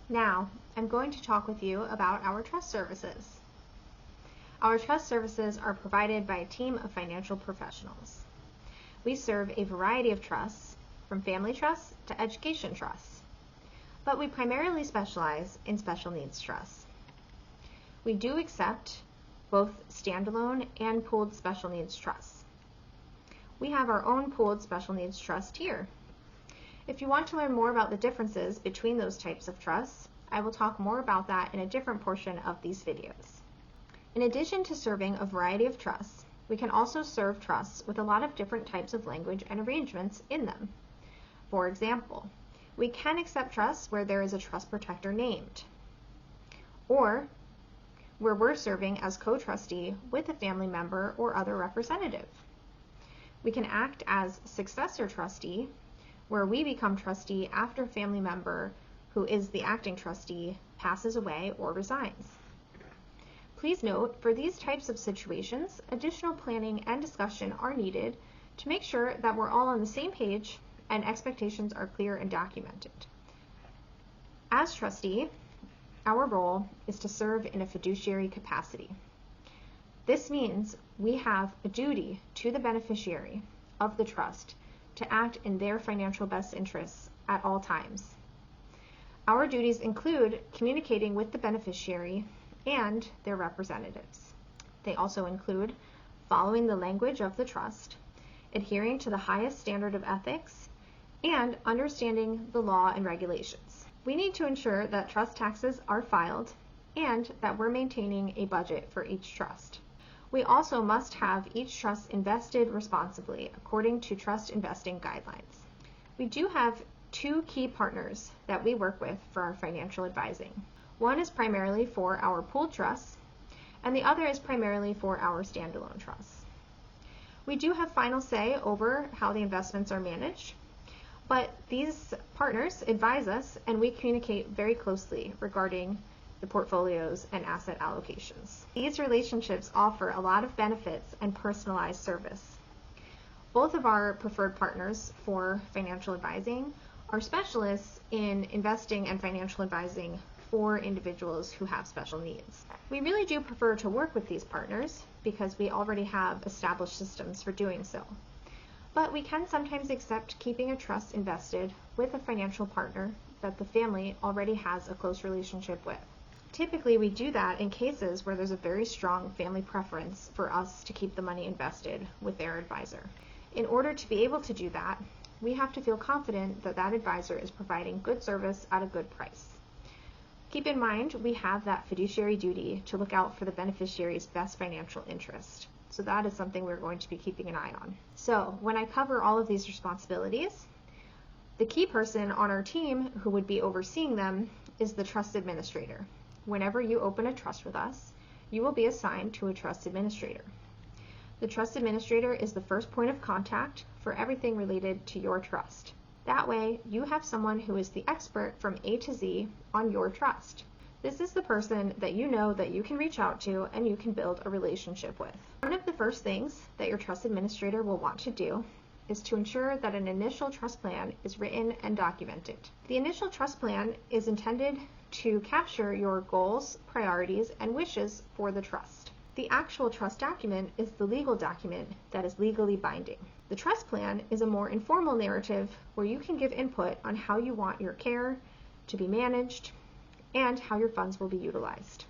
Now, I'm going to talk with you about our trust services. Our trust services are provided by a team of financial professionals. We serve a variety of trusts, from family trusts to education trusts, but we primarily specialize in special needs trusts. We do accept both standalone and pooled special needs trusts. We have our own pooled special needs trust here. If you want to learn more about the differences between those types of trusts, I will talk more about that in a different portion of these videos. In addition to serving a variety of trusts, we can also serve trusts with a lot of different types of language and arrangements in them. For example, we can accept trusts where there is a trust protector named, or where we're serving as co-trustee with a family member or other representative. We can act as successor trustee, where we become trustee after a family member who is the acting trustee passes away or resigns. Please note, for these types of situations, additional planning and discussion are needed to make sure that we're all on the same page and expectations are clear and documented. As trustee, our role is to serve in a fiduciary capacity. This means we have a duty to the beneficiary of the trust to act in their financial best interests at all times. Our duties include communicating with the beneficiary and their representatives. They also include following the language of the trust, adhering to the highest standard of ethics, and understanding the law and regulations. We need to ensure that trust taxes are filed and that we're maintaining a budget for each trust. We also must have each trust invested responsibly according to trust investing guidelines. We do have two key partners that we work with for our financial advising. One is primarily for our pooled trusts, and the other is primarily for our standalone trusts. We do have final say over how the investments are managed, but these partners advise us and we communicate very closely regarding the portfolios and asset allocations. These relationships offer a lot of benefits and personalized service. Both of our preferred partners for financial advising are specialists in investing and financial advising for individuals who have special needs. We really do prefer to work with these partners because we already have established systems for doing so. But we can sometimes accept keeping a trust invested with a financial partner that the family already has a close relationship with. Typically, we do that in cases where there's a very strong family preference for us to keep the money invested with their advisor. In order to be able to do that, we have to feel confident that that advisor is providing good service at a good price. Keep in mind, we have that fiduciary duty to look out for the beneficiary's best financial interest. So that is something we're going to be keeping an eye on. So when I cover all of these responsibilities, the key person on our team who would be overseeing them is the trust administrator. Whenever you open a trust with us, you will be assigned to a trust administrator. The trust administrator is the first point of contact for everything related to your trust. That way, you have someone who is the expert from A to Z on your trust. This is the person that you know that you can reach out to and you can build a relationship with. One of the first things that your trust administrator will want to do is to ensure that an initial trust plan is written and documented. The initial trust plan is intended to capture your goals, priorities, and wishes for the trust. The actual trust document is the legal document that is legally binding. The trust plan is a more informal narrative where you can give input on how you want your care to be managed and how your funds will be utilized.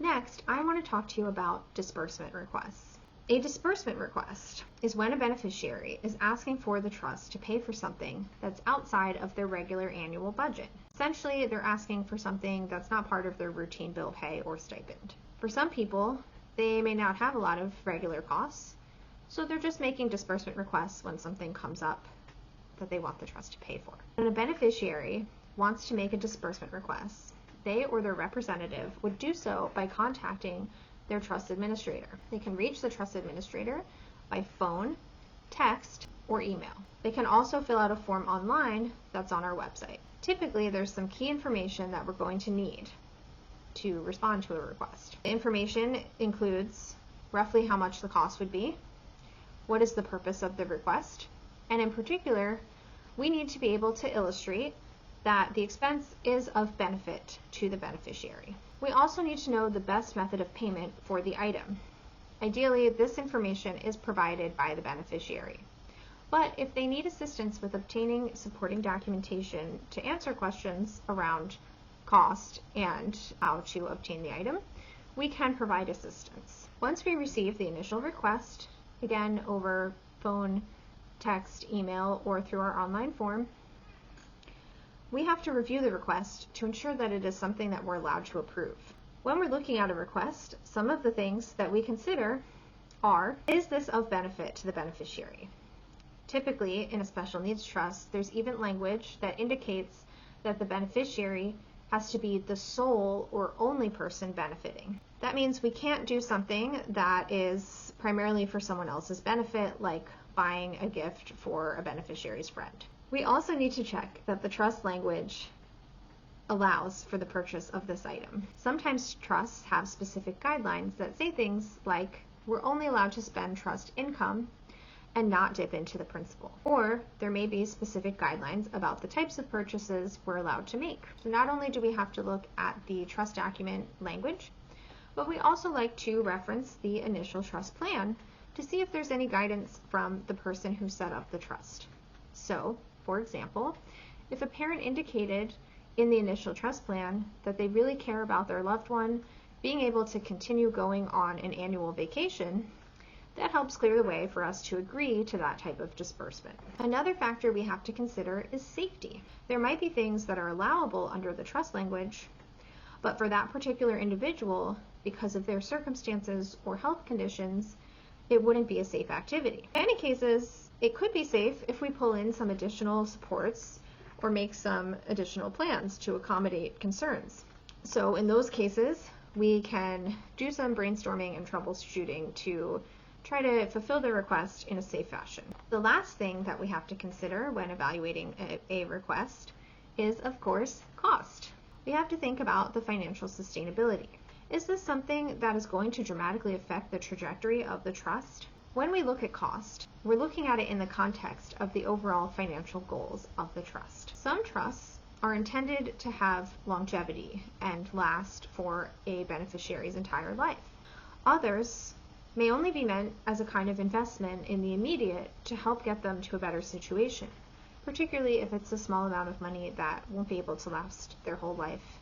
Next, I want to talk to you about disbursement requests. A disbursement request is when a beneficiary is asking for the trust to pay for something that's outside of their regular annual budget. Essentially, they're asking for something that's not part of their routine bill pay or stipend. For some people, they may not have a lot of regular costs, so they're just making disbursement requests when something comes up that they want the trust to pay for. When a beneficiary wants to make a disbursement request, they or their representative would do so by contacting their trust administrator. They can reach the trust administrator by phone, text, or email. They can also fill out a form online that's on our website. Typically, there's some key information that we're going to need to respond to a request. The information includes roughly how much the cost would be, what is the purpose of the request, and in particular, we need to be able to illustrate that the expense is of benefit to the beneficiary. We also need to know the best method of payment for the item. Ideally, this information is provided by the beneficiary. But if they need assistance with obtaining supporting documentation to answer questions around cost and how to obtain the item, we can provide assistance. Once we receive the initial request, again over phone, text, email, or through our online form, we have to review the request to ensure that it is something that we're allowed to approve. When we're looking at a request, some of the things that we consider are, is this of benefit to the beneficiary? Typically, in a special needs trust, there's even language that indicates that the beneficiary has to be the sole or only person benefiting. That means we can't do something that is primarily for someone else's benefit, like buying a gift for a beneficiary's friend. We also need to check that the trust language allows for the purchase of this item. Sometimes trusts have specific guidelines that say things like, we're only allowed to spend trust income and not dip into the principal. Or there may be specific guidelines about the types of purchases we're allowed to make. So not only do we have to look at the trust document language, but we also like to reference the initial trust plan to see if there's any guidance from the person who set up the trust. So, for example, if a parent indicated in the initial trust plan that they really care about their loved one being able to continue going on an annual vacation, that helps clear the way for us to agree to that type of disbursement. Another factor we have to consider is safety. There might be things that are allowable under the trust language, but for that particular individual, because of their circumstances or health conditions, it wouldn't be a safe activity. In many cases, it could be safe if we pull in some additional supports or make some additional plans to accommodate concerns. So in those cases, we can do some brainstorming and troubleshooting to try to fulfill the request in a safe fashion. The last thing that we have to consider when evaluating a request is, of course, cost. We have to think about the financial sustainability. Is this something that is going to dramatically affect the trajectory of the trust? When we look at cost, we're looking at it in the context of the overall financial goals of the trust. Some trusts are intended to have longevity and last for a beneficiary's entire life. Others may only be meant as a kind of investment in the immediate to help get them to a better situation, particularly if it's a small amount of money that won't be able to last their whole life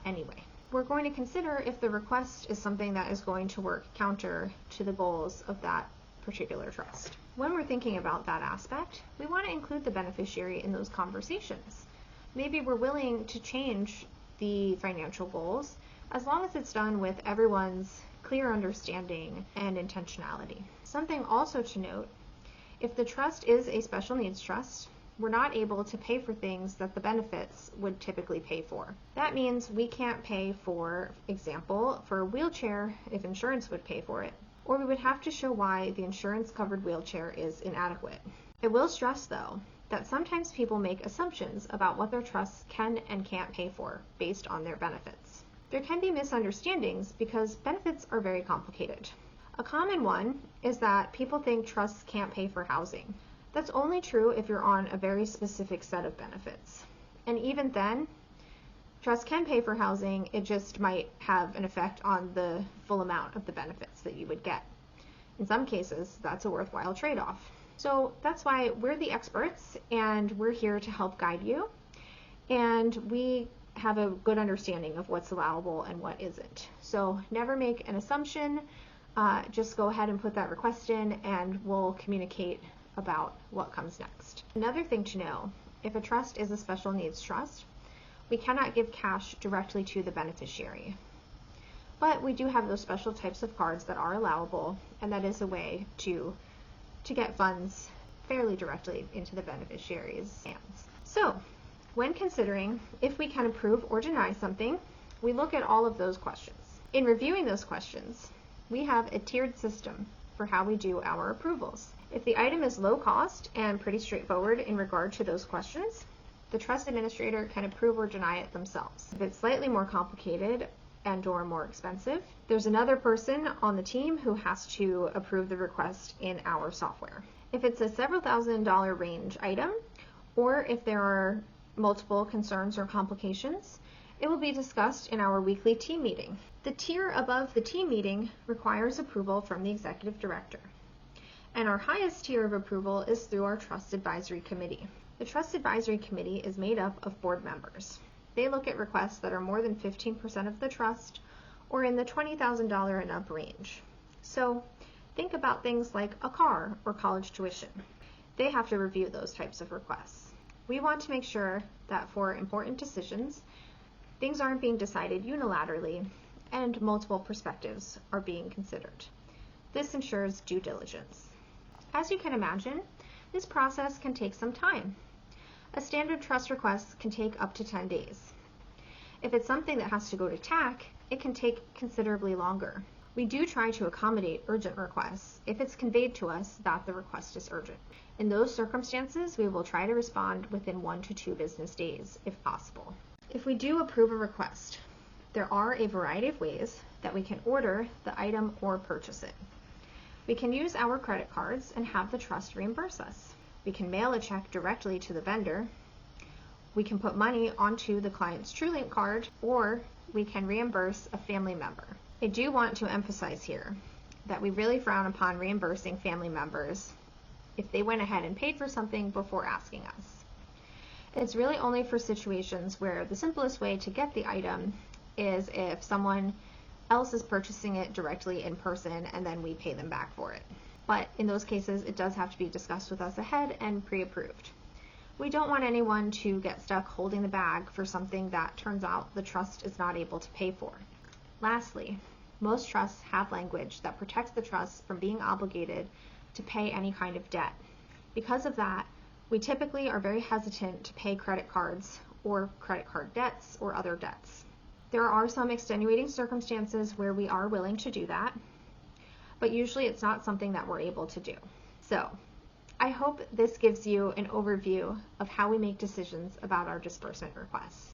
anyway. We're going to consider if the request is something that is going to work counter to the goals of that particular trust. When we're thinking about that aspect, we want to include the beneficiary in those conversations. Maybe we're willing to change the financial goals as long as it's done with everyone's clear understanding and intentionality. Something also to note, if the trust is a special needs trust, we're not able to pay for things that the benefits would typically pay for. That means we can't pay, for example, for a wheelchair if insurance would pay for it, or we would have to show why the insurance-covered wheelchair is inadequate. I will stress, though, that sometimes people make assumptions about what their trusts can and can't pay for based on their benefits. There can be misunderstandings because benefits are very complicated. A common one is that people think trusts can't pay for housing. That's only true if you're on a very specific set of benefits. And even then, trusts can pay for housing, it just might have an effect on the full amount of the benefits that you would get. In some cases, that's a worthwhile trade-off. So that's why we're the experts and we're here to help guide you. And we have a good understanding of what's allowable and what isn't. So never make an assumption, just go ahead and put that request in and we'll communicate about what comes next. Another thing to know, if a trust is a special needs trust, we cannot give cash directly to the beneficiary. But we do have those special types of cards that are allowable, and that is a way to get funds fairly directly into the beneficiary's hands. So, when considering if we can approve or deny something, we look at all of those questions. In reviewing those questions, we have a tiered system for how we do our approvals. If the item is low cost and pretty straightforward in regard to those questions, the trust administrator can approve or deny it themselves. If it's slightly more complicated and or more expensive, there's another person on the team who has to approve the request in our software. If it's a several $1,000s range item, or if there are multiple concerns or complications, it will be discussed in our weekly team meeting. The tier above the team meeting requires approval from the executive director. And our highest tier of approval is through our Trust Advisory Committee. The Trust Advisory Committee is made up of board members. They look at requests that are more than 15% of the trust or in the $20,000 and up range. So think about things like a car or college tuition. They have to review those types of requests. We want to make sure that for important decisions, things aren't being decided unilaterally and multiple perspectives are being considered. This ensures due diligence. As you can imagine, this process can take some time. A standard trust request can take up to 10 days. If it's something that has to go to TAC, it can take considerably longer. We do try to accommodate urgent requests if it's conveyed to us that the request is urgent. In those circumstances, we will try to respond within 1 to 2 business days if possible. If we do approve a request, there are a variety of ways that we can order the item or purchase it. We can use our credit cards and have the trust reimburse us. We can mail a check directly to the vendor. We can put money onto the client's TrueLink card, or we can reimburse a family member. I do want to emphasize here that we really frown upon reimbursing family members if they went ahead and paid for something before asking us. It's really only for situations where the simplest way to get the item is if someone else is purchasing it directly in person and then we pay them back for it. But in those cases, it does have to be discussed with us ahead and pre-approved. We don't want anyone to get stuck holding the bag for something that turns out the trust is not able to pay for. Lastly, most trusts have language that protects the trust from being obligated to pay any kind of debt. Because of that, we typically are very hesitant to pay credit cards or credit card debts or other debts. There are some extenuating circumstances where we are willing to do that, but usually it's not something that we're able to do. So, I hope this gives you an overview of how we make decisions about our disbursement requests.